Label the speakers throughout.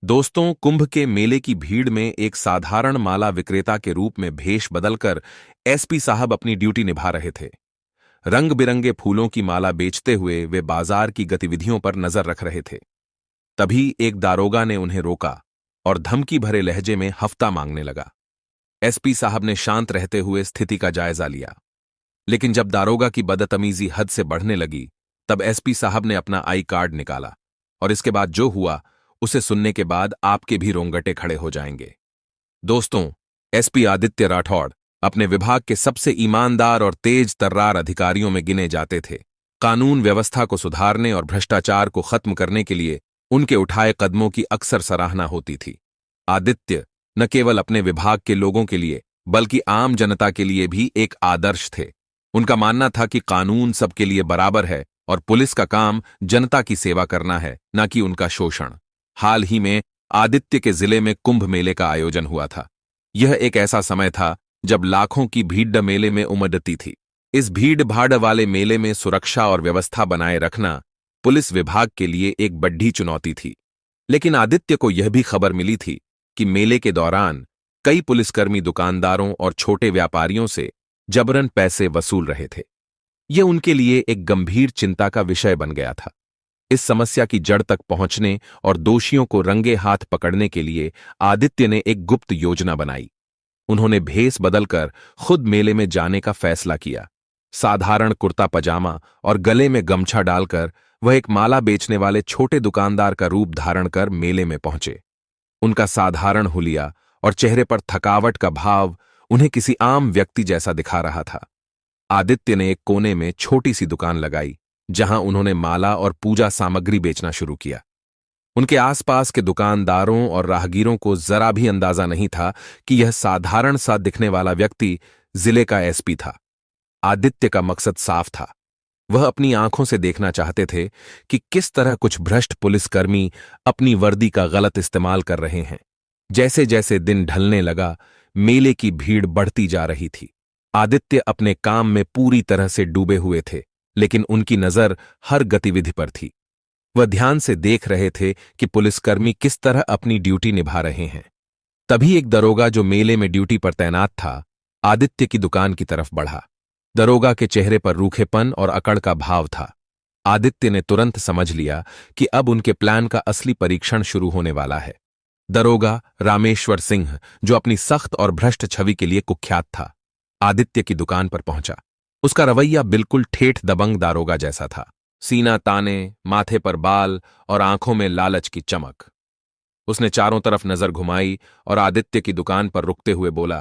Speaker 1: दोस्तों, कुंभ के मेले की भीड़ में एक साधारण माला विक्रेता के रूप में भेष बदलकर एसपी साहब अपनी ड्यूटी निभा रहे थे। रंग बिरंगे फूलों की माला बेचते हुए वे बाजार की गतिविधियों पर नजर रख रहे थे। तभी एक दारोगा ने उन्हें रोका और धमकी भरे लहजे में हफ्ता मांगने लगा। एसपी साहब ने शांत रहते हुए स्थिति का जायजा लिया, लेकिन जब दारोगा की बदतमीजी हद से बढ़ने लगी, तब एसपी साहब ने अपना आई कार्ड निकाला और इसके बाद जो हुआ उसे सुनने के बाद आपके भी रोंगटे खड़े हो जाएंगे। दोस्तों, एसपी आदित्य राठौड़ अपने विभाग के सबसे ईमानदार और तेज तर्रार अधिकारियों में गिने जाते थे। कानून व्यवस्था को सुधारने और भ्रष्टाचार को खत्म करने के लिए उनके उठाए कदमों की अक्सर सराहना होती थी। आदित्य न केवल अपने विभाग के लोगों के लिए बल्कि आम जनता के लिए भी एक आदर्श थे। उनका मानना था कि कानून सबके लिए बराबर है और पुलिस का काम जनता की सेवा करना है, न कि उनका शोषण। हाल ही में आदित्य के जिले में कुंभ मेले का आयोजन हुआ था। यह एक ऐसा समय था जब लाखों की भीड़ मेले में उमड़ती थी। इस भीड़ भाड़ वाले मेले में सुरक्षा और व्यवस्था बनाए रखना पुलिस विभाग के लिए एक बड़ी चुनौती थी। लेकिन आदित्य को यह भी खबर मिली थी कि मेले के दौरान कई पुलिसकर्मी दुकानदारों और छोटे व्यापारियों से जबरन पैसे वसूल रहे थे। यह उनके लिए एक गंभीर चिंता का विषय बन गया था। इस समस्या की जड़ तक पहुंचने और दोषियों को रंगे हाथ पकड़ने के लिए आदित्य ने एक गुप्त योजना बनाई। उन्होंने भेष बदलकर खुद मेले में जाने का फैसला किया। साधारण कुर्ता पजामा और गले में गमछा डालकर वह एक माला बेचने वाले छोटे दुकानदार का रूप धारण कर मेले में पहुंचे। उनका साधारण हुलिया और चेहरे पर थकावट का भाव उन्हें किसी आम व्यक्ति जैसा दिखा रहा था। आदित्य ने एक कोने में छोटी सी दुकान लगाई, जहां उन्होंने माला और पूजा सामग्री बेचना शुरू किया। उनके आसपास के दुकानदारों और राहगीरों को जरा भी अंदाजा नहीं था कि यह साधारण सा दिखने वाला व्यक्ति जिले का एसपी था। आदित्य का मकसद साफ था। वह अपनी आंखों से देखना चाहते थे कि किस तरह कुछ भ्रष्ट पुलिसकर्मी अपनी वर्दी का गलत इस्तेमाल कर रहे हैं। जैसे जैसे दिन ढलने लगा, मेले की भीड़ बढ़ती जा रही थी। आदित्य अपने काम में पूरी तरह से डूबे हुए थे, लेकिन उनकी नजर हर गतिविधि पर थी। वह ध्यान से देख रहे थे कि पुलिसकर्मी किस तरह अपनी ड्यूटी निभा रहे हैं। तभी एक दरोगा जो मेले में ड्यूटी पर तैनात था, आदित्य की दुकान की तरफ बढ़ा। दरोगा के चेहरे पर रूखेपन और अकड़ का भाव था। आदित्य ने तुरंत समझ लिया कि अब उनके प्लान का असली परीक्षण शुरू होने वाला है। दरोगा रामेश्वर सिंह, जो अपनी सख्त और भ्रष्ट छवि के लिए कुख्यात था, आदित्य की दुकान पर पहुंचा। उसका रवैया बिल्कुल ठेठ दबंग दारोगा जैसा था। सीना ताने, माथे पर बाल और आंखों में लालच की चमक। उसने चारों तरफ नजर घुमाई और आदित्य की दुकान पर रुकते हुए बोला,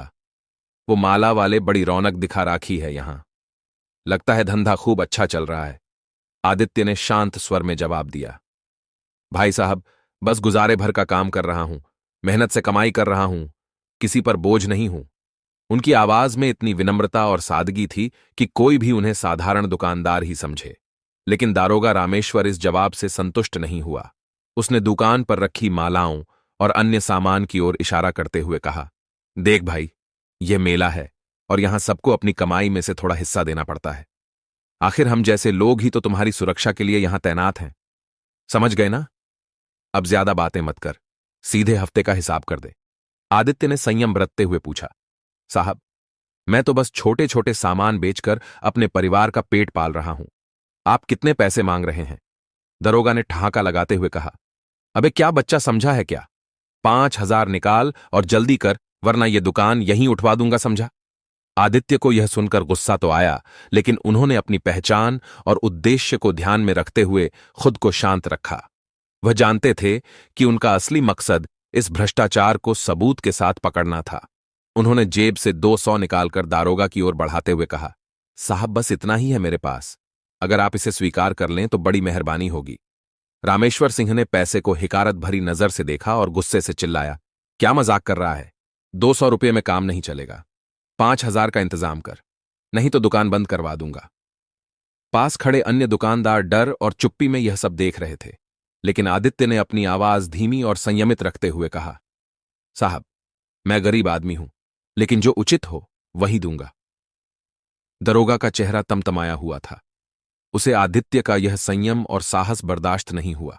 Speaker 1: वो माला वाले बड़ी रौनक दिखा राखी है यहां। लगता है धंधा खूब अच्छा चल रहा है। आदित्य ने शांत स्वर में जवाब दिया, भाई साहब, बस गुजारे भर का काम कर रहा हूं, मेहनत से कमाई कर रहा हूं, किसी पर बोझ नहीं हूं। उनकी आवाज में इतनी विनम्रता और सादगी थी कि कोई भी उन्हें साधारण दुकानदार ही समझे। लेकिन दारोगा रामेश्वर इस जवाब से संतुष्ट नहीं हुआ। उसने दुकान पर रखी मालाओं और अन्य सामान की ओर इशारा करते हुए कहा, देख भाई, यह मेला है और यहां सबको अपनी कमाई में से थोड़ा हिस्सा देना पड़ता है। आखिर हम जैसे लोग ही तो तुम्हारी सुरक्षा के लिए यहां तैनात हैं। समझ गए ना? अब ज्यादा बातें मत कर, सीधे हफ्ते का हिसाब कर दे। आदित्य ने संयम बरतते हुए पूछा, साहब, मैं तो बस छोटे छोटे सामान बेचकर अपने परिवार का पेट पाल रहा हूं। आप कितने पैसे मांग रहे हैं? दरोगा ने ठहाका लगाते हुए कहा, अबे क्या बच्चा समझा है क्या? 5,000 निकाल और जल्दी कर, वरना यह दुकान यहीं उठवा दूंगा, समझा? आदित्य को यह सुनकर गुस्सा तो आया, लेकिन उन्होंने अपनी पहचान और उद्देश्य को ध्यान में रखते हुए खुद को शांत रखा। वह जानते थे कि उनका असली मकसद इस भ्रष्टाचार को सबूत के साथ पकड़ना था। उन्होंने जेब से 200 निकालकर दारोगा की ओर बढ़ाते हुए कहा, साहब, बस इतना ही है मेरे पास। अगर आप इसे स्वीकार कर लें तो बड़ी मेहरबानी होगी। रामेश्वर सिंह ने पैसे को हिकारत भरी नजर से देखा और गुस्से से चिल्लाया, क्या मजाक कर रहा है? 200 रुपये में काम नहीं चलेगा। 5,000 का इंतजाम कर, नहीं तो दुकान बंद करवा दूंगा। पास खड़े अन्य दुकानदार डर और चुप्पी में यह सब देख रहे थे, लेकिन आदित्य ने अपनी आवाज धीमी और संयमित रखते हुए कहा, साहब, मैं गरीब आदमी हूं, लेकिन जो उचित हो वही दूंगा। दरोगा का चेहरा तमतमाया हुआ था। उसे आदित्य का यह संयम और साहस बर्दाश्त नहीं हुआ।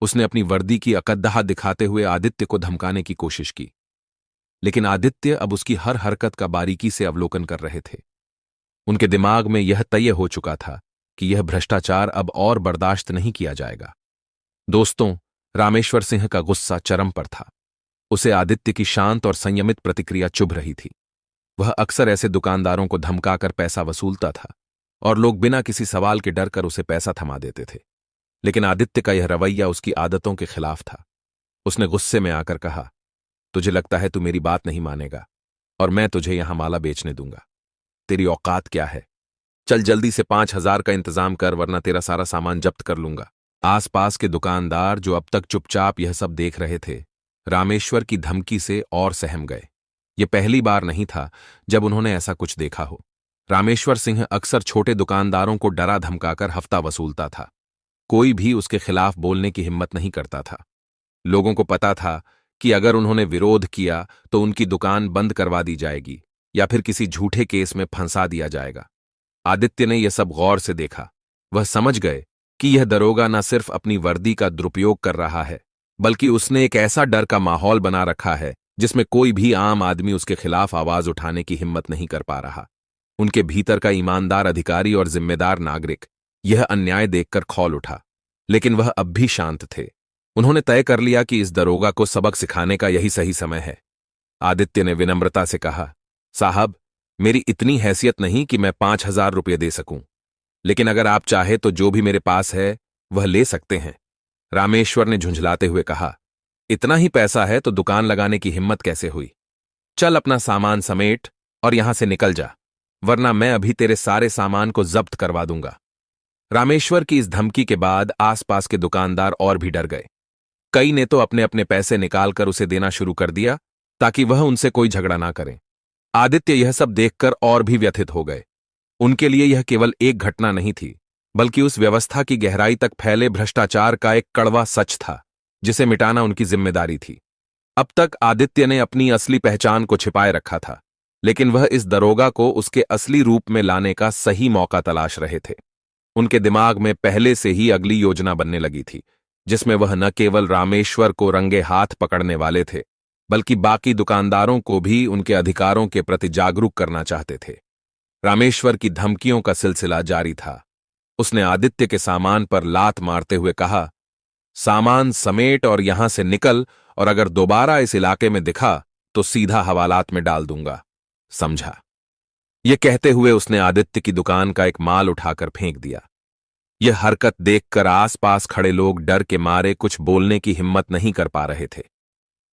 Speaker 1: उसने अपनी वर्दी की अकद्दहा दिखाते हुए आदित्य को धमकाने की कोशिश की, लेकिन आदित्य अब उसकी हर हरकत का बारीकी से अवलोकन कर रहे थे। उनके दिमाग में यह तय हो चुका था कि यह भ्रष्टाचार अब और बर्दाश्त नहीं किया जाएगा। दोस्तों, रामेश्वर सिंह का गुस्सा चरम पर था। उसे आदित्य की शांत और संयमित प्रतिक्रिया चुभ रही थी। वह अक्सर ऐसे दुकानदारों को धमकाकर पैसा वसूलता था और लोग बिना किसी सवाल के डर कर उसे पैसा थमा देते थे, लेकिन आदित्य का यह रवैया उसकी आदतों के खिलाफ था। उसने गुस्से में आकर कहा, तुझे लगता है तू मेरी बात नहीं मानेगा और मैं तुझे यहां माला बेचने दूंगा। तेरी औकात क्या है? चल जल्दी से 5,000 का इंतजाम कर, वरना तेरा सारा सामान जब्त कर लूंगा। आसपास के दुकानदार जो अब तक चुपचाप यह सब देख रहे थे, रामेश्वर की धमकी से और सहम गए। यह पहली बार नहीं था जब उन्होंने ऐसा कुछ देखा हो। रामेश्वर सिंह अक्सर छोटे दुकानदारों को डरा धमकाकर हफ्ता वसूलता था। कोई भी उसके खिलाफ बोलने की हिम्मत नहीं करता था। लोगों को पता था कि अगर उन्होंने विरोध किया तो उनकी दुकान बंद करवा दी जाएगी या फिर किसी झूठे केस में फंसा दिया जाएगा। आदित्य ने यह सब गौर से देखा। वह समझ गए कि यह दरोगा न सिर्फ अपनी वर्दी का दुरुपयोग कर रहा है, बल्कि उसने एक ऐसा डर का माहौल बना रखा है जिसमें कोई भी आम आदमी उसके खिलाफ आवाज उठाने की हिम्मत नहीं कर पा रहा। उनके भीतर का ईमानदार अधिकारी और जिम्मेदार नागरिक यह अन्याय देखकर खौल उठा, लेकिन वह अब भी शांत थे। उन्होंने तय कर लिया कि इस दरोगा को सबक सिखाने का यही सही समय है। आदित्य ने विनम्रता से कहा, साहब, मेरी इतनी हैसियत नहीं कि मैं 5,000 रुपये दे सकूं, लेकिन अगर आप चाहे तो जो भी मेरे पास है वह ले सकते हैं। रामेश्वर ने झुंझलाते हुए कहा, इतना ही पैसा है तो दुकान लगाने की हिम्मत कैसे हुई? चल अपना सामान समेट और यहां से निकल जा, वरना मैं अभी तेरे सारे सामान को जब्त करवा दूंगा। रामेश्वर की इस धमकी के बाद आसपास के दुकानदार और भी डर गए। कई ने तो अपने अपने पैसे निकालकर उसे देना शुरू कर दिया ताकि वह उनसे कोई झगड़ा ना करे। आदित्य यह सब देखकर और भी व्यथित हो गए। उनके लिए यह केवल एक घटना नहीं थी, बल्कि उस व्यवस्था की गहराई तक फैले भ्रष्टाचार का एक कड़वा सच था, जिसे मिटाना उनकी जिम्मेदारी थी। अब तक आदित्य ने अपनी असली पहचान को छिपाए रखा था, लेकिन वह इस दरोगा को उसके असली रूप में लाने का सही मौका तलाश रहे थे। उनके दिमाग में पहले से ही अगली योजना बनने लगी थी, जिसमें वह न केवल रामेश्वर को रंगे हाथ पकड़ने वाले थे, बल्कि बाकी दुकानदारों को भी उनके अधिकारों के प्रति जागरूक करना चाहते थे। रामेश्वर की धमकियों का सिलसिला जारी था। उसने आदित्य के सामान पर लात मारते हुए कहा, सामान समेट और यहां से निकल, और अगर दोबारा इस इलाके में दिखा तो सीधा हवालात में डाल दूंगा, समझा? यह कहते हुए उसने आदित्य की दुकान का एक माल उठाकर फेंक दिया। यह हरकत देखकर आसपास खड़े लोग डर के मारे कुछ बोलने की हिम्मत नहीं कर पा रहे थे।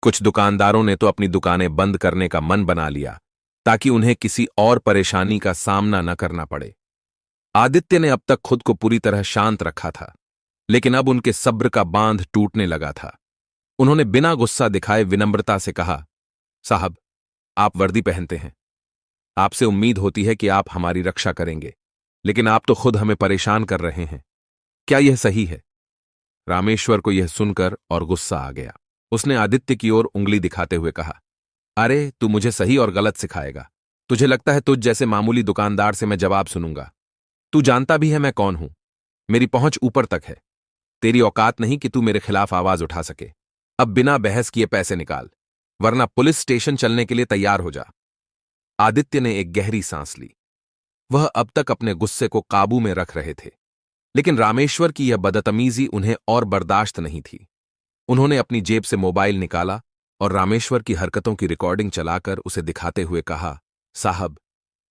Speaker 1: कुछ दुकानदारों ने तो अपनी दुकानें बंद करने का मन बना लिया ताकि उन्हें किसी और परेशानी का सामना न करना पड़े। आदित्य ने अब तक खुद को पूरी तरह शांत रखा था, लेकिन अब उनके सब्र का बांध टूटने लगा था। उन्होंने बिना गुस्सा दिखाए विनम्रता से कहा, साहब, आप वर्दी पहनते हैं, आपसे उम्मीद होती है कि आप हमारी रक्षा करेंगे, लेकिन आप तो खुद हमें परेशान कर रहे हैं। क्या यह सही है? रामेश्वर को यह सुनकर और गुस्सा आ गया। उसने आदित्य की ओर उंगली दिखाते हुए कहा, अरे तू मुझे सही और गलत सिखाएगा? तुझे लगता है तुझ जैसे मामूली दुकानदार से मैं जवाब सुनूंगा? तू जानता भी है मैं कौन हूं। मेरी पहुंच ऊपर तक है। तेरी औकात नहीं कि तू मेरे खिलाफ आवाज उठा सके। अब बिना बहस किए पैसे निकाल, वरना पुलिस स्टेशन चलने के लिए तैयार हो जा। आदित्य ने एक गहरी सांस ली। वह अब तक अपने गुस्से को काबू में रख रहे थे, लेकिन रामेश्वर की यह बदतमीजी उन्हें और बर्दाश्त नहीं थी। उन्होंने अपनी जेब से मोबाइल निकाला और रामेश्वर की हरकतों की रिकॉर्डिंग चलाकर उसे दिखाते हुए कहा, साहब,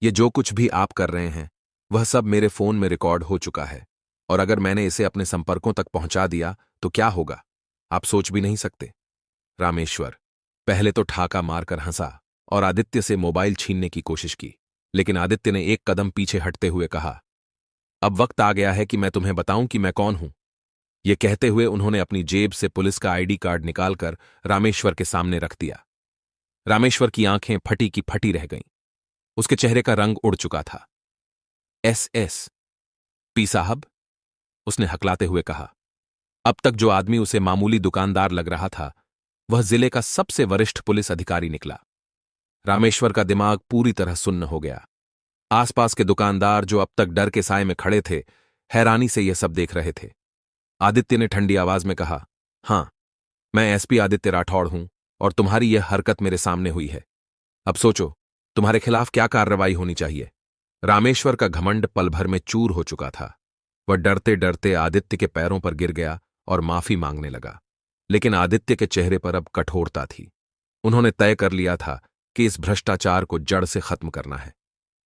Speaker 1: ये जो कुछ भी आप कर रहे हैं वह सब मेरे फोन में रिकॉर्ड हो चुका है, और अगर मैंने इसे अपने संपर्कों तक पहुंचा दिया तो क्या होगा, आप सोच भी नहीं सकते। रामेश्वर पहले तो ठाका मारकर हंसा और आदित्य से मोबाइल छीनने की कोशिश की, लेकिन आदित्य ने एक कदम पीछे हटते हुए कहा, अब वक्त आ गया है कि मैं तुम्हें बताऊं कि मैं कौन हूं। यह कहते हुए उन्होंने अपनी जेब से पुलिस का आईडी कार्ड निकालकर रामेश्वर के सामने रख दिया। रामेश्वर की आंखें फटी की फटी रह गईं। उसके चेहरे का रंग उड़ चुका था। एस पी साहब, उसने हकलाते हुए कहा। अब तक जो आदमी उसे मामूली दुकानदार लग रहा था, वह जिले का सबसे वरिष्ठ पुलिस अधिकारी निकला। रामेश्वर का दिमाग पूरी तरह सुन्न हो गया। आसपास के दुकानदार जो अब तक डर के साए में खड़े थे, हैरानी से यह सब देख रहे थे। आदित्य ने ठंडी आवाज में कहा, हाँ, मैं एसपी आदित्य राठौड़ हूं और तुम्हारी यह हरकत मेरे सामने हुई है। अब सोचो, तुम्हारे खिलाफ क्या कार्रवाई होनी चाहिए। रामेश्वर का घमंड पल भर में चूर हो चुका था। वह डरते डरते आदित्य के पैरों पर गिर गया और माफी मांगने लगा। लेकिन आदित्य के चेहरे पर अब कठोरता थी। उन्होंने तय कर लिया था कि इस भ्रष्टाचार को जड़ से खत्म करना है।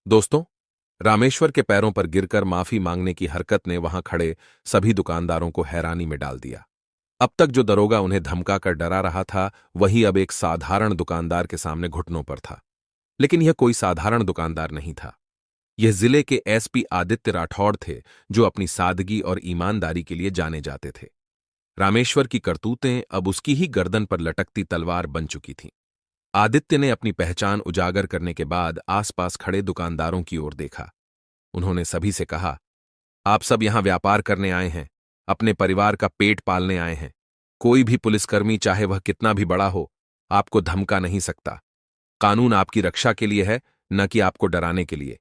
Speaker 1: दोस्तों, रामेश्वर के पैरों पर गिरकर माफी मांगने की हरकत ने वहां खड़े सभी दुकानदारों को हैरानी में डाल दिया। अब तक जो दरोगा उन्हें धमकाकर डरा रहा था, वही अब एक साधारण दुकानदार के सामने घुटनों पर था। लेकिन यह कोई साधारण दुकानदार नहीं था। यह जिले के एसपी आदित्य राठौड़ थे, जो अपनी सादगी और ईमानदारी के लिए जाने जाते थे। रामेश्वर की करतूतें अब उसकी ही गर्दन पर लटकती तलवार बन चुकी थीं। आदित्य ने अपनी पहचान उजागर करने के बाद आसपास खड़े दुकानदारों की ओर देखा। उन्होंने सभी से कहा, आप सब यहां व्यापार करने आए हैं, अपने परिवार का पेट पालने आए हैं। कोई भी पुलिसकर्मी, चाहे वह कितना भी बड़ा हो, आपको धमका नहीं सकता। कानून आपकी रक्षा के लिए है, न कि आपको डराने के लिए।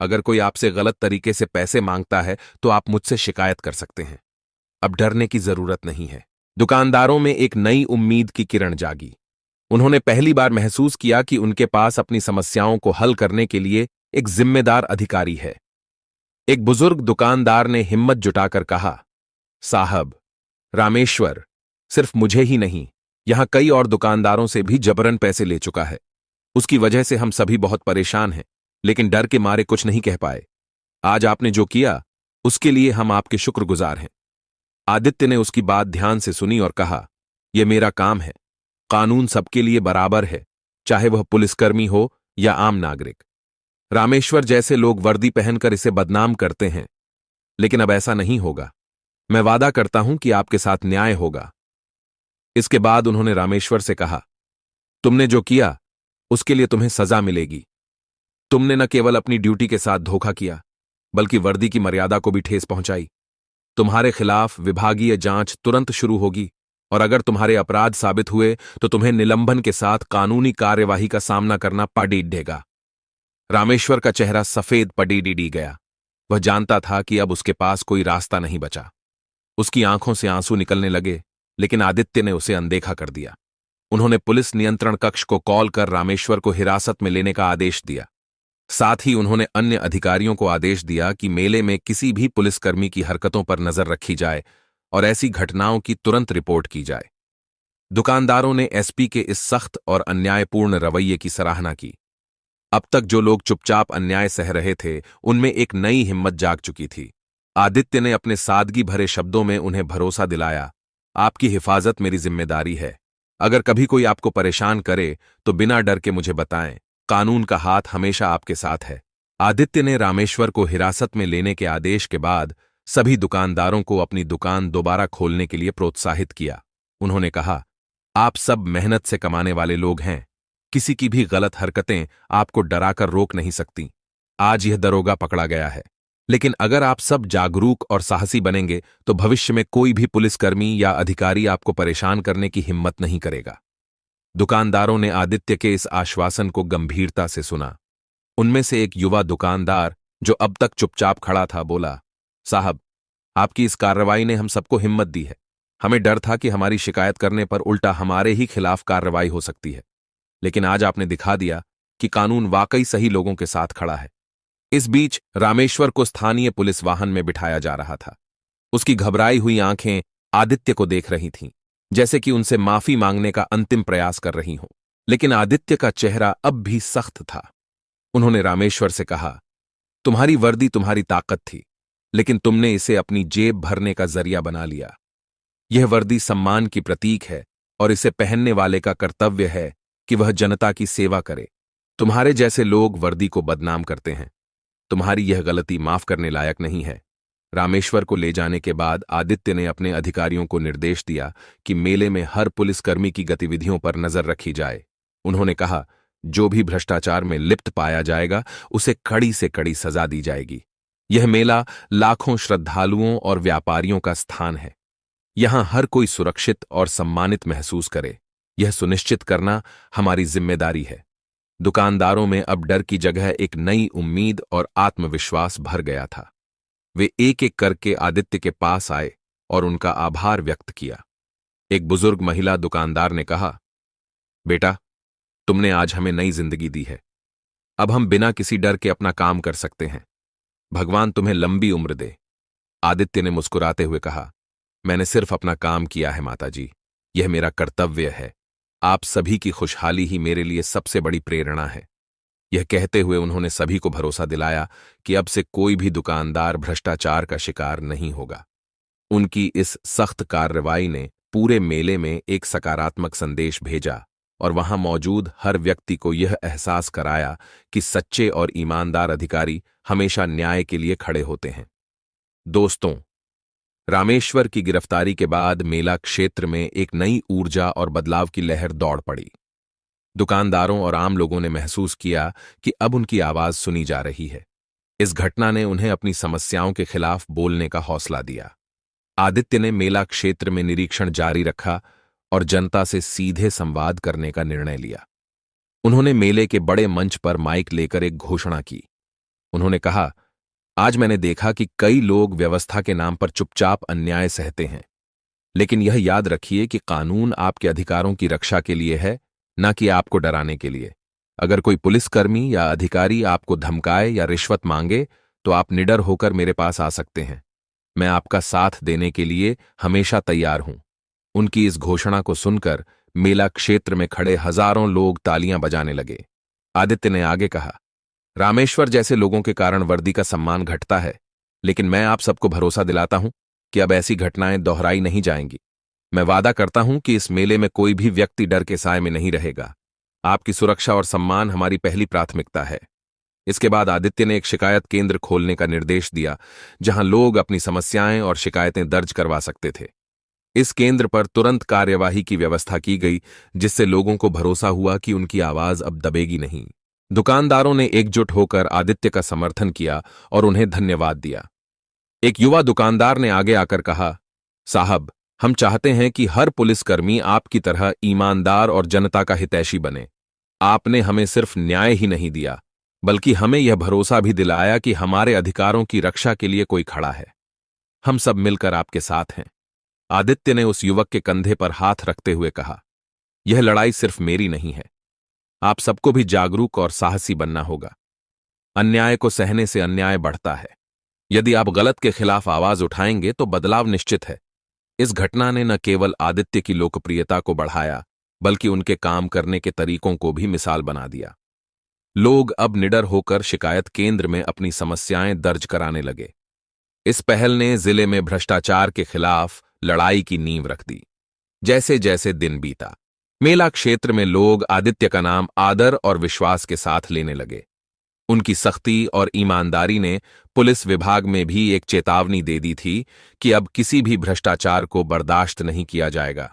Speaker 1: अगर कोई आपसे गलत तरीके से पैसे मांगता है तो आप मुझसे शिकायत कर सकते हैं। अब डरने की जरूरत नहीं है। दुकानदारों में एक नई उम्मीद की किरण जागी। उन्होंने पहली बार महसूस किया कि उनके पास अपनी समस्याओं को हल करने के लिए एक जिम्मेदार अधिकारी है। एक बुजुर्ग दुकानदार ने हिम्मत जुटाकर कहा, साहब, रामेश्वर सिर्फ मुझे ही नहीं, यहां कई और दुकानदारों से भी जबरन पैसे ले चुका है। उसकी वजह से हम सभी बहुत परेशान हैं, लेकिन डर के मारे कुछ नहीं कह पाए। आज आपने जो किया, उसके लिए हम आपके शुक्रगुजार हैं। आदित्य ने उसकी बात ध्यान से सुनी और कहा, यह मेरा काम है। कानून सबके लिए बराबर है, चाहे वह पुलिसकर्मी हो या आम नागरिक। रामेश्वर जैसे लोग वर्दी पहनकर इसे बदनाम करते हैं, लेकिन अब ऐसा नहीं होगा। मैं वादा करता हूं कि आपके साथ न्याय होगा। इसके बाद उन्होंने रामेश्वर से कहा, तुमने जो किया उसके लिए तुम्हें सजा मिलेगी। तुमने न केवल अपनी ड्यूटी के साथ धोखा किया, बल्कि वर्दी की मर्यादा को भी ठेस पहुंचाई। तुम्हारे खिलाफ विभागीय जांच तुरंत शुरू होगी और अगर तुम्हारे अपराध साबित हुए तो तुम्हें निलंबन के साथ कानूनी कार्यवाही का सामना करना पड़ेगा। रामेश्वर का चेहरा सफेद पड़ी गया। वह जानता था कि अब उसके पास कोई रास्ता नहीं बचा। उसकी आंखों से आंसू निकलने लगे, लेकिन आदित्य ने उसे अनदेखा कर दिया। उन्होंने पुलिस नियंत्रण कक्ष को कॉल कर रामेश्वर को हिरासत में लेने का आदेश दिया। साथ ही उन्होंने अन्य अधिकारियों को आदेश दिया कि मेले में किसी भी पुलिसकर्मी की हरकतों पर नजर रखी जाए और ऐसी घटनाओं की तुरंत रिपोर्ट की जाए। दुकानदारों ने एसपी के इस सख्त और अन्यायपूर्ण रवैये की सराहना की। अब तक जो लोग चुपचाप अन्याय सह रहे थे, उनमें एक नई हिम्मत जाग चुकी थी। आदित्य ने अपने सादगी भरे शब्दों में उन्हें भरोसा दिलाया, आपकी हिफाजत मेरी जिम्मेदारी है। अगर कभी कोई आपको परेशान करे तो बिना डर के मुझे बताएं, कानून का हाथ हमेशा आपके साथ है। आदित्य ने रामेश्वर को हिरासत में लेने के आदेश के बाद सभी दुकानदारों को अपनी दुकान दोबारा खोलने के लिए प्रोत्साहित किया। उन्होंने कहा, आप सब मेहनत से कमाने वाले लोग हैं। किसी की भी गलत हरकतें आपको डराकर रोक नहीं सकती। आज यह दरोगा पकड़ा गया है, लेकिन अगर आप सब जागरूक और साहसी बनेंगे तो भविष्य में कोई भी पुलिसकर्मी या अधिकारी आपको परेशान करने की हिम्मत नहीं करेगा। दुकानदारों ने आदित्य के इस आश्वासन को गंभीरता से सुना। उनमें से एक युवा दुकानदार, जो अब तक चुपचाप खड़ा था, बोला, साहब, आपकी इस कार्रवाई ने हम सबको हिम्मत दी है। हमें डर था कि हमारी शिकायत करने पर उल्टा हमारे ही खिलाफ कार्रवाई हो सकती है, लेकिन आज आपने दिखा दिया कि कानून वाकई सही लोगों के साथ खड़ा है। इस बीच रामेश्वर को स्थानीय पुलिस वाहन में बिठाया जा रहा था। उसकी घबराई हुई आंखें आदित्य को देख रही थीं, जैसे कि उनसे माफी मांगने का अंतिम प्रयास कर रही हों। लेकिन आदित्य का चेहरा अब भी सख्त था। उन्होंने रामेश्वर से कहा, तुम्हारी वर्दी तुम्हारी ताकत थी, लेकिन तुमने इसे अपनी जेब भरने का जरिया बना लिया। यह वर्दी सम्मान की प्रतीक है और इसे पहनने वाले का कर्तव्य है कि वह जनता की सेवा करे। तुम्हारे जैसे लोग वर्दी को बदनाम करते हैं। तुम्हारी यह गलती माफ करने लायक नहीं है। रामेश्वर को ले जाने के बाद आदित्य ने अपने अधिकारियों को निर्देश दिया कि मेले में हर पुलिसकर्मी की गतिविधियों पर नजर रखी जाए। उन्होंने कहा, जो भी भ्रष्टाचार में लिप्त पाया जाएगा उसे कड़ी से कड़ी सजा दी जाएगी। यह मेला लाखों श्रद्धालुओं और व्यापारियों का स्थान है। यहां हर कोई सुरक्षित और सम्मानित महसूस करे, यह सुनिश्चित करना हमारी जिम्मेदारी है। दुकानदारों में अब डर की जगह एक नई उम्मीद और आत्मविश्वास भर गया था। वे एक एक करके आदित्य के पास आए और उनका आभार व्यक्त किया। एक बुजुर्ग महिला दुकानदार ने कहा, बेटा, तुमने आज हमें नई जिंदगी दी है। अब हम बिना किसी डर के अपना काम कर सकते हैं। भगवान तुम्हें लंबी उम्र दे। आदित्य ने मुस्कुराते हुए कहा, मैंने सिर्फ अपना काम किया है माताजी। यह मेरा कर्तव्य है। आप सभी की खुशहाली ही मेरे लिए सबसे बड़ी प्रेरणा है। यह कहते हुए उन्होंने सभी को भरोसा दिलाया कि अब से कोई भी दुकानदार भ्रष्टाचार का शिकार नहीं होगा। उनकी इस सख्त कार्रवाई ने पूरे मेले में एक सकारात्मक संदेश भेजा और वहां मौजूद हर व्यक्ति को यह एहसास कराया कि सच्चे और ईमानदार अधिकारी हमेशा न्याय के लिए खड़े होते हैं। दोस्तों, रामेश्वर की गिरफ्तारी के बाद मेला क्षेत्र में एक नई ऊर्जा और बदलाव की लहर दौड़ पड़ी। दुकानदारों और आम लोगों ने महसूस किया कि अब उनकी आवाज सुनी जा रही है। इस घटना ने उन्हें अपनी समस्याओं के खिलाफ बोलने का हौसला दिया। आदित्य ने मेला क्षेत्र में निरीक्षण जारी रखा और जनता से सीधे संवाद करने का निर्णय लिया। उन्होंने मेले के बड़े मंच पर माइक लेकर एक घोषणा की। उन्होंने कहा, आज मैंने देखा कि कई लोग व्यवस्था के नाम पर चुपचाप अन्याय सहते हैं, लेकिन यह याद रखिए कि कानून आपके अधिकारों की रक्षा के लिए है, न कि आपको डराने के लिए। अगर कोई पुलिसकर्मी या अधिकारी आपको धमकाए या रिश्वत मांगे तो आप निडर होकर मेरे पास आ सकते हैं। मैं आपका साथ देने के लिए हमेशा तैयार हूं। उनकी इस घोषणा को सुनकर मेला क्षेत्र में खड़े हजारों लोग तालियां बजाने लगे। आदित्य ने आगे कहा, रामेश्वर जैसे लोगों के कारण वर्दी का सम्मान घटता है, लेकिन मैं आप सबको भरोसा दिलाता हूं कि अब ऐसी घटनाएं दोहराई नहीं जाएंगी। मैं वादा करता हूं कि इस मेले में कोई भी व्यक्ति डर के साए में नहीं रहेगा। आपकी सुरक्षा और सम्मान हमारी पहली प्राथमिकता है। इसके बाद आदित्य ने एक शिकायत केंद्र खोलने का निर्देश दिया, जहां लोग अपनी समस्याएं और शिकायतें दर्ज करवा सकते थे। इस केंद्र पर तुरंत कार्यवाही की व्यवस्था की गई, जिससे लोगों को भरोसा हुआ कि उनकी आवाज अब दबेगी नहीं। दुकानदारों ने एकजुट होकर आदित्य का समर्थन किया और उन्हें धन्यवाद दिया। एक युवा दुकानदार ने आगे आकर कहा, साहब, हम चाहते हैं कि हर पुलिसकर्मी आपकी तरह ईमानदार और जनता का हितैषी बने। आपने हमें सिर्फ न्याय ही नहीं दिया, बल्कि हमें यह भरोसा भी दिलाया कि हमारे अधिकारों की रक्षा के लिए कोई खड़ा है। हम सब मिलकर आपके साथ हैं। आदित्य ने उस युवक के कंधे पर हाथ रखते हुए कहा, यह लड़ाई सिर्फ मेरी नहीं है। आप सबको भी जागरूक और साहसी बनना होगा। अन्याय को सहने से अन्याय बढ़ता है। यदि आप गलत के खिलाफ आवाज उठाएंगे तो बदलाव निश्चित है। इस घटना ने न केवल आदित्य की लोकप्रियता को बढ़ाया, बल्कि उनके काम करने के तरीकों को भी मिसाल बना दिया। लोग अब निडर होकर शिकायत केंद्र में अपनी समस्याएं दर्ज कराने लगे। इस पहल ने जिले में भ्रष्टाचार के खिलाफ लड़ाई की नींव रख दी। जैसे जैसे दिन बीता, मेला क्षेत्र में लोग आदित्य का नाम आदर और विश्वास के साथ लेने लगे। उनकी सख्ती और ईमानदारी ने पुलिस विभाग में भी एक चेतावनी दे दी थी कि अब किसी भी भ्रष्टाचार को बर्दाश्त नहीं किया जाएगा।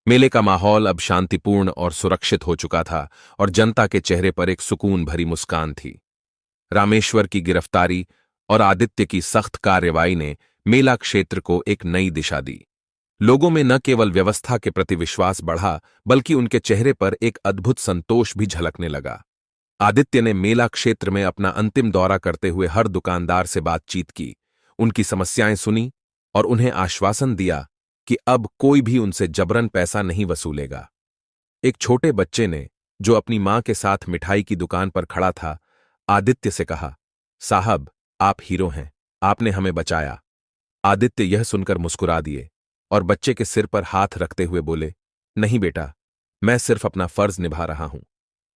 Speaker 1: मेले का माहौल अब शांतिपूर्ण और सुरक्षित हो चुका था और जनता के चेहरे पर एक सुकून भरी मुस्कान थी। रामेश्वर की गिरफ्तारी और आदित्य की सख्त कार्रवाई ने मेला क्षेत्र को एक नई दिशा दी। लोगों में न केवल व्यवस्था के प्रति विश्वास बढ़ा, बल्कि उनके चेहरे पर एक अद्भुत संतोष भी झलकने लगा। आदित्य ने मेला क्षेत्र में अपना अंतिम दौरा करते हुए हर दुकानदार से बातचीत की, उनकी समस्याएं सुनी और उन्हें आश्वासन दिया कि अब कोई भी उनसे जबरन पैसा नहीं वसूलेगा। एक छोटे बच्चे ने, जो अपनी मां के साथ मिठाई की दुकान पर खड़ा था, आदित्य से कहा, साहब, आप हीरो हैं, आपने हमें बचाया। आदित्य यह सुनकर मुस्कुरा दिए और बच्चे के सिर पर हाथ रखते हुए बोले, नहीं बेटा, मैं सिर्फ अपना फर्ज निभा रहा हूं।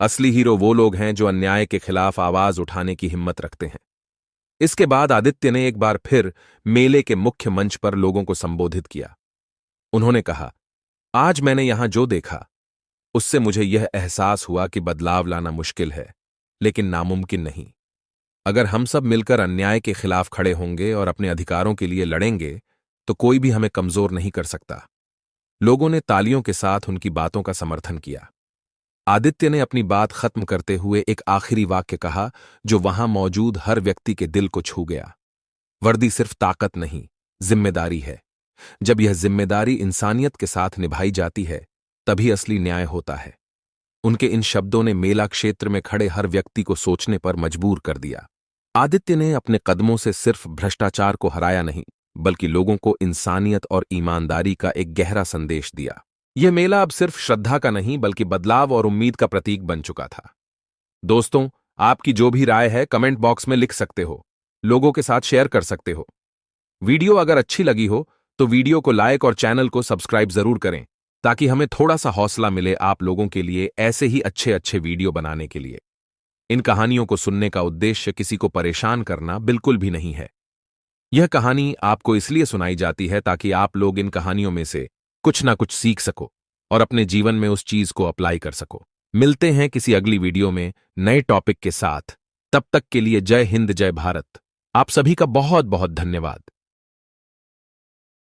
Speaker 1: असली हीरो वो लोग हैं जो अन्याय के खिलाफ आवाज उठाने की हिम्मत रखते हैं। इसके बाद आदित्य ने एक बार फिर मेले के मुख्य मंच पर लोगों को संबोधित किया। उन्होंने कहा, आज मैंने यहां जो देखा, उससे मुझे यह एहसास हुआ कि बदलाव लाना मुश्किल है, लेकिन नामुमकिन नहीं। अगर हम सब मिलकर अन्याय के खिलाफ खड़े होंगे और अपने अधिकारों के लिए लड़ेंगे, तो कोई भी हमें कमजोर नहीं कर सकता। लोगों ने तालियों के साथ उनकी बातों का समर्थन किया। आदित्य ने अपनी बात खत्म करते हुए एक आखिरी वाक्य कहा, जो वहां मौजूद हर व्यक्ति के दिल को छू गया। वर्दी सिर्फ ताकत नहीं, जिम्मेदारी है। जब यह जिम्मेदारी इंसानियत के साथ निभाई जाती है, तभी असली न्याय होता है। उनके इन शब्दों ने मेला क्षेत्र में खड़े हर व्यक्ति को सोचने पर मजबूर कर दिया। आदित्य ने अपने कदमों से सिर्फ भ्रष्टाचार को हराया नहीं, बल्कि लोगों को इंसानियत और ईमानदारी का एक गहरा संदेश दिया। यह मेला अब सिर्फ श्रद्धा का नहीं बल्कि बदलाव और उम्मीद का प्रतीक बन चुका था। दोस्तों, आपकी जो भी राय है कमेंट बॉक्स में लिख सकते हो, लोगों के साथ शेयर कर सकते हो। वीडियो अगर अच्छी लगी हो तो वीडियो को लाइक और चैनल को सब्सक्राइब जरूर करें, ताकि हमें थोड़ा सा हौसला मिले आप लोगों के लिए ऐसे ही अच्छे अच्छे वीडियो बनाने के लिए। इन कहानियों को सुनने का उद्देश्य किसी को परेशान करना बिल्कुल भी नहीं है। यह कहानी आपको इसलिए सुनाई जाती है ताकि आप लोग इन कहानियों में से कुछ ना कुछ सीख सको और अपने जीवन में उस चीज को अप्लाई कर सको। मिलते हैं किसी अगली वीडियो में नए टॉपिक के साथ। तब तक के लिए जय हिंद, जय भारत। आप सभी का बहुत बहुत धन्यवाद।